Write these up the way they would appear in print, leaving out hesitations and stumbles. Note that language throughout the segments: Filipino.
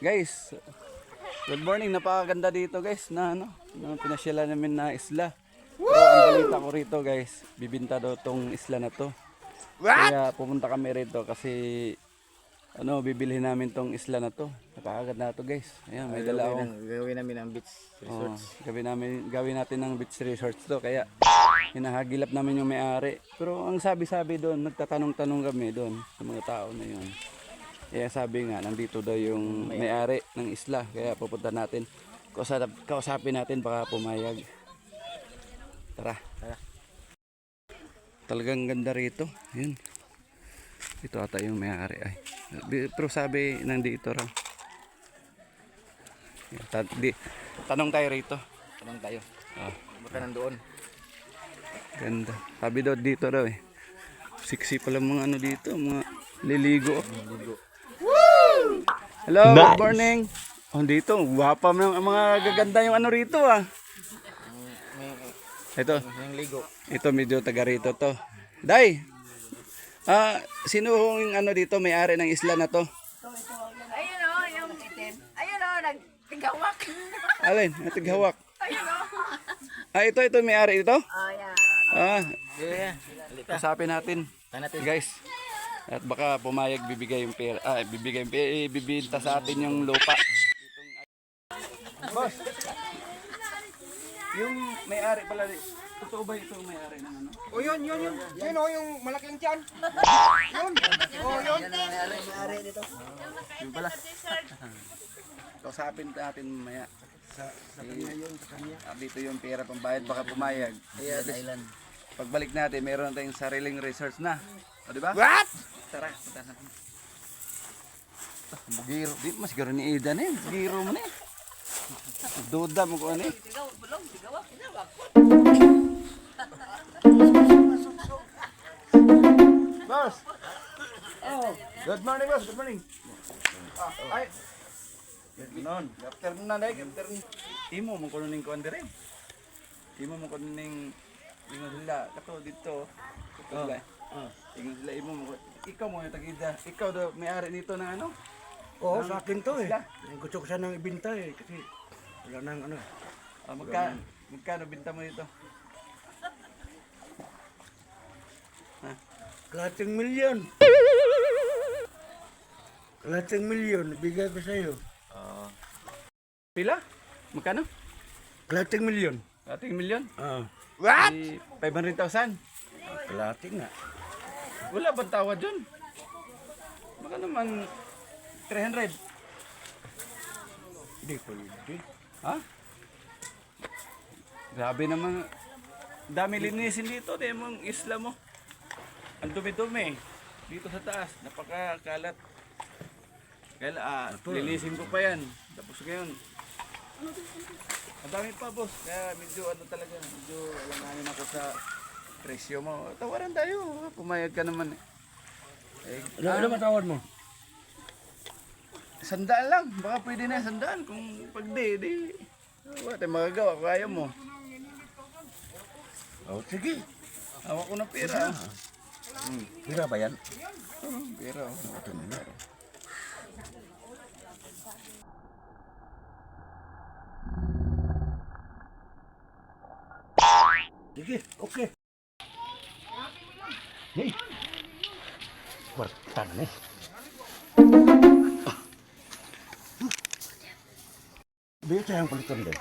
Guys, good morning. Napakaganda dito guys na pinasyalan namin na isla. Pero ang balita ko rito guys, bibinta daw tong isla na to. Kaya pumunta kami rito kasi bibilhin namin tong isla na to. Napakaganda to guys. Ayan, may dala ako. Gawin namin ang beach resorts. Gawin natin ng beach resorts to. Kaya hinahagilap namin yung may-ari. Pero ang sabi-sabi doon, nagtatanong-tanong kami doon sa mga tao na yun. Kaya sabi nga, nandito daw yung may-ari ng isla. Kaya pupunta natin. Kausapin natin, baka pumayag. Tara. Talagang ganda rito. Yun. Ito ata yung may-ari. Pero sabi, nandito raw. Tanong tayo rito. Tanong tayo. Baka nandoon. Ganda. Sabi daw dito raw eh. Siksi pala mga dito. Mga liligo. Hello, nice. Good morning. Dito, guwapa mga gaganda yung rito Ito. Yung ligo. Ito medyo taga rito to. Day. Sino yung dito may-ari ng isla na to? Ayun yung itim. Ayun nagtigawak. Alin, nagtigawak. Ayun ito may-ari ito? Yeah. Kasapin natin. Guys. At baka pumayag bibigay yung pera. Bibinta sa atin yung lupa. Boss. Yung may-ari pala. Totoo ba ito yung may-ari ng Yun. Yun yung malaking tiyan. Yun. Yun. May-ari dito. Yung pala. Kausapin natin mamaya. Sa kanya yun, sa kanya. Dito yung pera pambayad, baka pumayag. Island. Pagbalik natin, meron tayong sariling resorts na. O diba? What? Tara, punta natin. Bugiro. Di mas garo ni Ida na Bugiro mo na Duda mo ko Boss. Good morning, boss. Good morning. Ay. Ganon. Kapter na dahil. Kapter ni. Imo mo ko ning kuwan dire. Imo mo ko ning ingon sila. Kato dito. Kato ingon sila imo mo. Ikaw mo yung tagida. Ikaw daw may-ari nito ng Oo, sa akin to eh. Gusto ko sanang ibinta eh. Kasi wala nang Magkano binta mo dito? Kalating milyon. Kalating milyon. Bigay ko sa'yo. Pila? Magkano? Kalating milyon. Ating milyon? What? 500,000. Kalating nga. Wala bang tawad dyan? Baka naman 300. Hindi pwede. Ha? Grabe naman. Dami linisin dito. Di mong isla mo. Ang dumi-dumi. Dito sa taas. Napakakalat. Kaya linisin ko pa yan. Tapos ngayon. Ang dami pa boss. Kaya medyo talaga. Medyo alanganin ako sa presyo mo. Tawaran tayo. Pumayag ka naman Ano matawad mo? 100 lang. Baka pwede na 100. Kung pag di. Wala tayong magagawa. Kung ayaw mo. Sige. Hawak ko ng pera. Pira ba yan? Pera. Sige, okay. Hey. Wartan nih. Biasa yang palitan deh.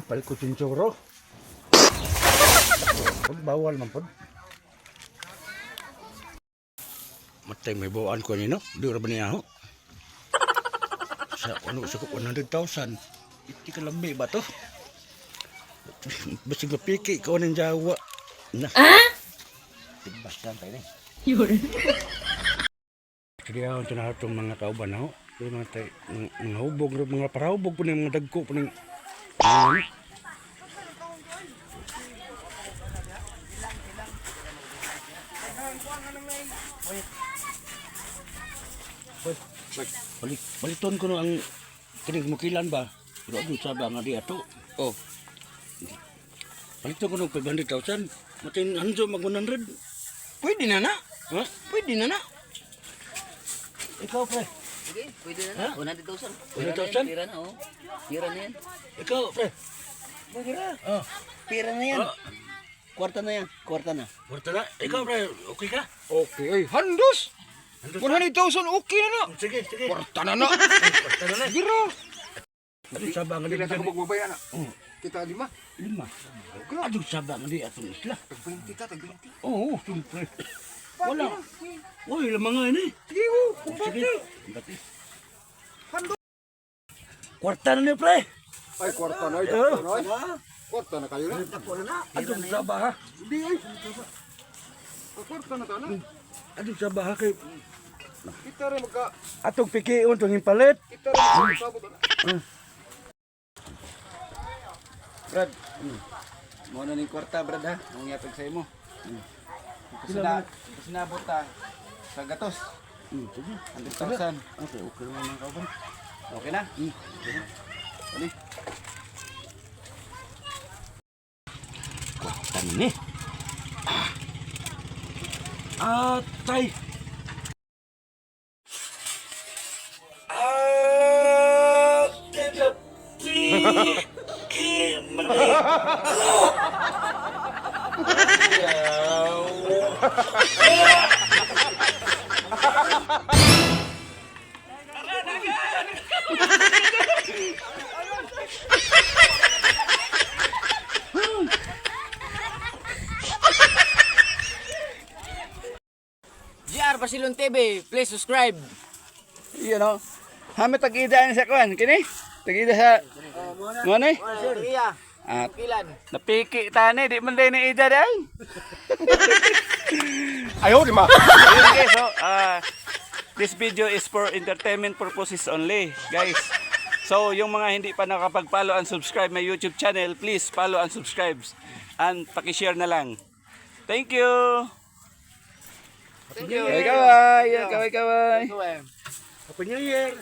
Balik ko cincuro. Bawal man pod. Matay may bawaan ko nino. Di ra ba niya ho? Sa sa 100,000. Iti ka lambi ba to? Basig mapiki ikaw ng Jawa. Na. Tibas lang tayo na. Yun. Sige ako itong mga kauban ho. Mga hubog, mga parahubog po ng mga dagko po ng... Baliton ko no ang kining mukilan ba. Pero ano sabi nga di ato. Oh. Baliton ko no 500,000. Matin hanjo mag 100. Pwede na na. Ha? Pwede na na. Ikaw pre. Sige, pwede na na. 100,000. 100,000? Pira na, oh. Pira na yan. Ikaw pre. Pira. Oh. Pira na yan. Oh. Kwarta na yan. Kwarta na. Warta na. Ikaw pre. Okay ka? Okay, ay, handos! 100,000? 100,000, okay na na! Sige, sige. Kwarta na na! Warta na na. Biro! Ano sabi nga di Kailan ako dyan? magbabaya na? Kita 5. 5. Ano sabi nga di atong isla? Tag-20 ka, tag-20. Oo, siyempre. Wala. Uy, lamang nga ini. Sige, oh, Sige. Bati. Kwarta na niyo, pre. ay, kwarta na, ay, Oh. kwarta na, ay. Kwarta na kayo na. Adong sa baha. Hindi, ay. Kwarta na ta na. Adong sa baha kay Kita rin magka, atong pikion tong impalit. kita rin magkasabot na. Brad. Mo na ning kwarta, Brad ha. Ang yatag sa imo. Kasi nabot ta sa gatos. Sige. 100,000. Okay, okay naman ang kauban. Okay na? Ano? Kwarta ni. Atay. GR Basilon TV, please subscribe. You know. Hame tag-ida ni sa kuan kini. Tag-ida sa mo ni. Iya, At kilan. napiki tani di man din ni ida dai. Ayaw, di ma. Okay, so this video is for entertainment purposes only, guys. So yung mga hindi pa nakapag-follow and subscribe my YouTube channel, please follow and subscribe and paki-share na lang. Thank you. Thank you. Kaway, kaway. Happy New Year.